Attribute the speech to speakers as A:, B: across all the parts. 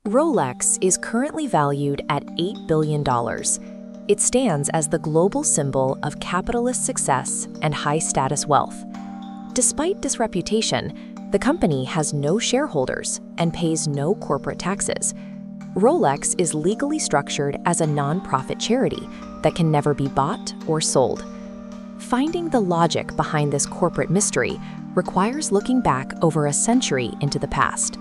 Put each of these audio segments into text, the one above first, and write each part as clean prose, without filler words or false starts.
A: Rolex is currently valued at $8 billion. It stands as the global symbol of capitalist success and high-status wealth. Despite this reputation, the company has no shareholders and pays no corporate taxes. Rolex is legally structured as a non-profit charity that can never be bought or sold. Finding the logic behind this corporate mystery requires looking back over a century into the past.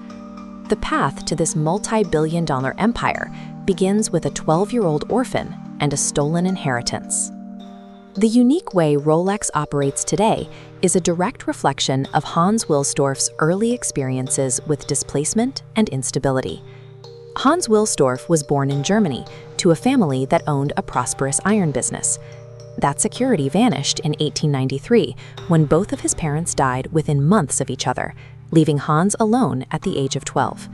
A: The path to this multi-billion-dollar empire begins with a 12-year-old orphan and a stolen inheritance. The unique way Rolex operates today is a direct reflection of Hans Wilsdorf's early experiences with displacement and instability. Hans Wilsdorf was born in Germany to a family that owned a prosperous iron business. That security vanished in 1893 when both of his parents died within months of each other, leaving Hans alone at the age of 12.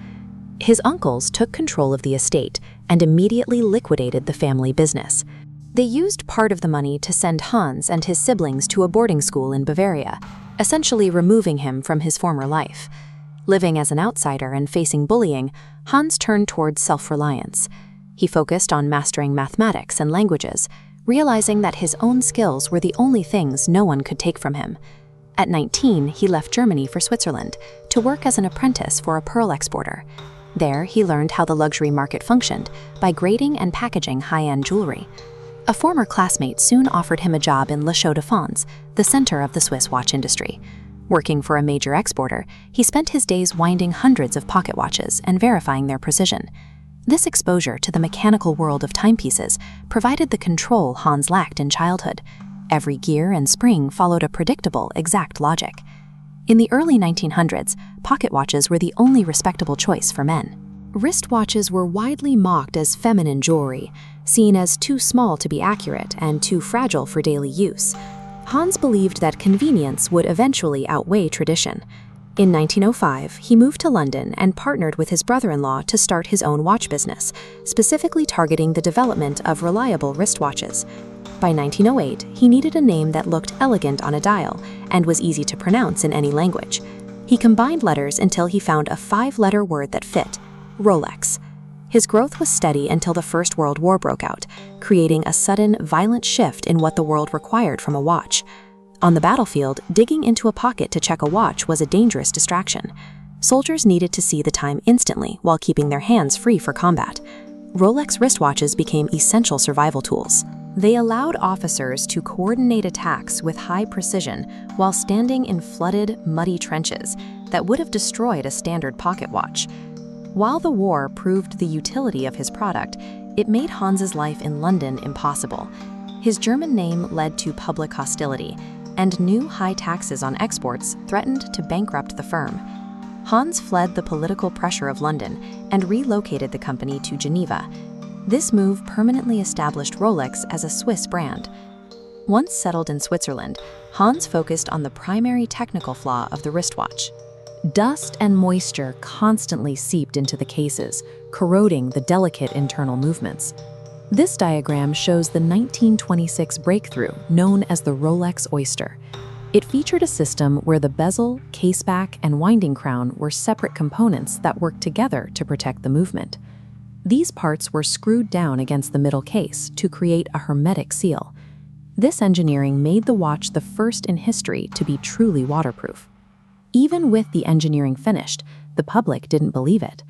A: His uncles took control of the estate and immediately liquidated the family business. They used part of the money to send Hans and his siblings to a boarding school in Bavaria, essentially removing him from his former life. Living as an outsider and facing bullying, Hans turned towards self-reliance. He focused on mastering mathematics and languages, realizing that his own skills were the only things no one could take from him. At 19, he left Germany for Switzerland to work as an apprentice for a pearl exporter. There, he learned how the luxury market functioned by grading and packaging high-end jewelry. A former classmate soon offered him a job in Le Chaux de Fonds, the center of the Swiss watch industry. Working for a major exporter, he spent his days winding hundreds of pocket watches and verifying their precision. This exposure to the mechanical world of timepieces provided the control Hans lacked in childhood. Every gear and spring followed a predictable, exact logic. In the early 1900s, pocket watches were the only respectable choice for men. Wristwatches were widely mocked as feminine jewelry, seen as too small to be accurate and too fragile for daily use. Hans believed that convenience would eventually outweigh tradition. In 1905, he moved to London and partnered with his brother-in-law to start his own watch business, specifically targeting the development of reliable wristwatches. By 1908, he needed a name that looked elegant on a dial and was easy to pronounce in any language. He combined letters until he found a 5-letter word that fit: Rolex. His growth was steady until the First World War broke out, creating a sudden, violent shift in what the world required from a watch. On the battlefield, digging into a pocket to check a watch was a dangerous distraction. Soldiers needed to see the time instantly while keeping their hands free for combat. Rolex wristwatches became essential survival tools. They allowed officers to coordinate attacks with high precision while standing in flooded, muddy trenches that would have destroyed a standard pocket watch. While the war proved the utility of his product, it made Hans's life in London impossible. His German name led to public hostility, and new high taxes on exports threatened to bankrupt the firm. Hans fled the political pressure of London and relocated the company to Geneva. This move permanently established Rolex as a Swiss brand. Once settled in Switzerland, Hans focused on the primary technical flaw of the wristwatch. Dust and moisture constantly seeped into the cases, corroding the delicate internal movements. This diagram shows the 1926 breakthrough known as the Rolex Oyster. It featured a system where the bezel, caseback, and winding crown were separate components that worked together to protect the movement. These parts were screwed down against the middle case to create a hermetic seal. This engineering made the watch the first in history to be truly waterproof. Even with the engineering finished, the public didn't believe it.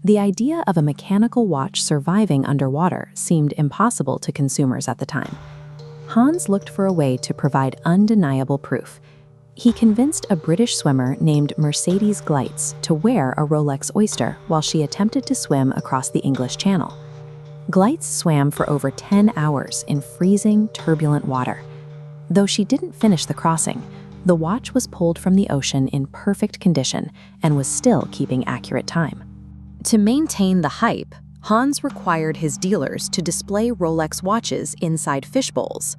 A: The idea of a mechanical watch surviving underwater seemed impossible to consumers at the time. Hans looked for a way to provide undeniable proof. He convinced a British swimmer named Mercedes Gleitz to wear a Rolex Oyster while she attempted to swim across the English Channel. Gleitz swam for over 10 hours in freezing, turbulent water. Though she didn't finish the crossing, the watch was pulled from the ocean in perfect condition and was still keeping accurate time. To maintain the hype, Hans required his dealers to display Rolex watches inside fish bowls.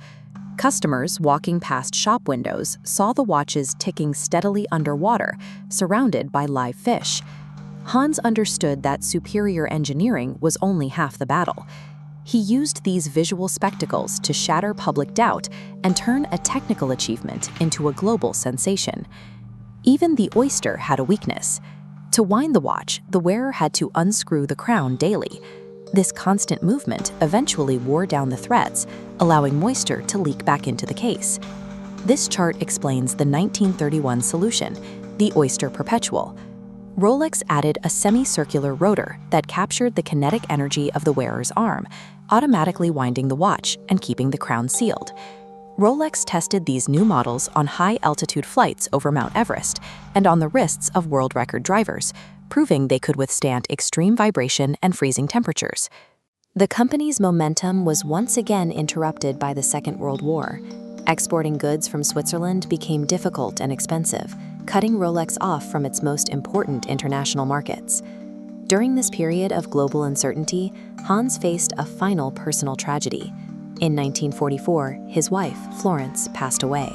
A: Customers walking past shop windows saw the watches ticking steadily underwater, surrounded by live fish. Hans understood that superior engineering was only half the battle. He used these visual spectacles to shatter public doubt and turn a technical achievement into a global sensation. Even the Oyster had a weakness. To wind the watch, the wearer had to unscrew the crown daily. This constant movement eventually wore down the threads, allowing moisture to leak back into the case. This chart explains the 1931 solution, the Oyster Perpetual. Rolex added a semicircular rotor that captured the kinetic energy of the wearer's arm, automatically winding the watch and keeping the crown sealed. Rolex tested these new models on high-altitude flights over Mount Everest and on the wrists of world record drivers, proving they could withstand extreme vibration and freezing temperatures. The company's momentum was once again interrupted by the Second World War. Exporting goods from Switzerland became difficult and expensive, cutting Rolex off from its most important international markets. During this period of global uncertainty, Hans faced a final personal tragedy. In 1944, his wife, Florence, passed away.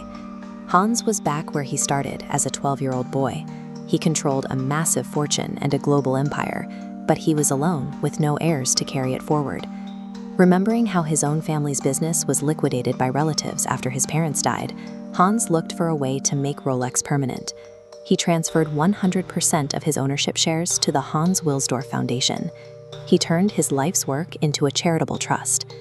A: Hans was back where he started as a 12-year-old boy. He controlled a massive fortune and a global empire, but he was alone with no heirs to carry it forward. Remembering how his own family's business was liquidated by relatives after his parents died, Hans looked for a way to make Rolex permanent. He transferred 100% of his ownership shares to the Hans Wilsdorf Foundation. He turned his life's work into a charitable trust.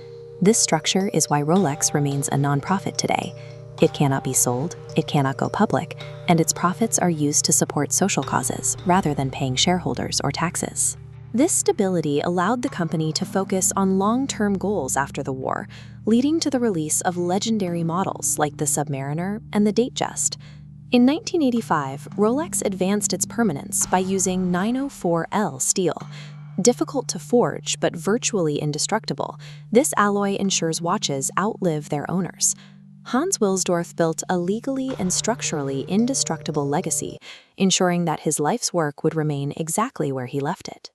A: This structure is why Rolex remains a nonprofit today. It cannot be sold, it cannot go public, and its profits are used to support social causes rather than paying shareholders or taxes. This stability allowed the company to focus on long-term goals after the war, leading to the release of legendary models like the Submariner and the Datejust. In 1985, Rolex advanced its permanence by using 904L steel. Difficult to forge but virtually indestructible, this alloy ensures watches outlive their owners. Hans Wilsdorf built a legally and structurally indestructible legacy, ensuring that his life's work would remain exactly where he left it.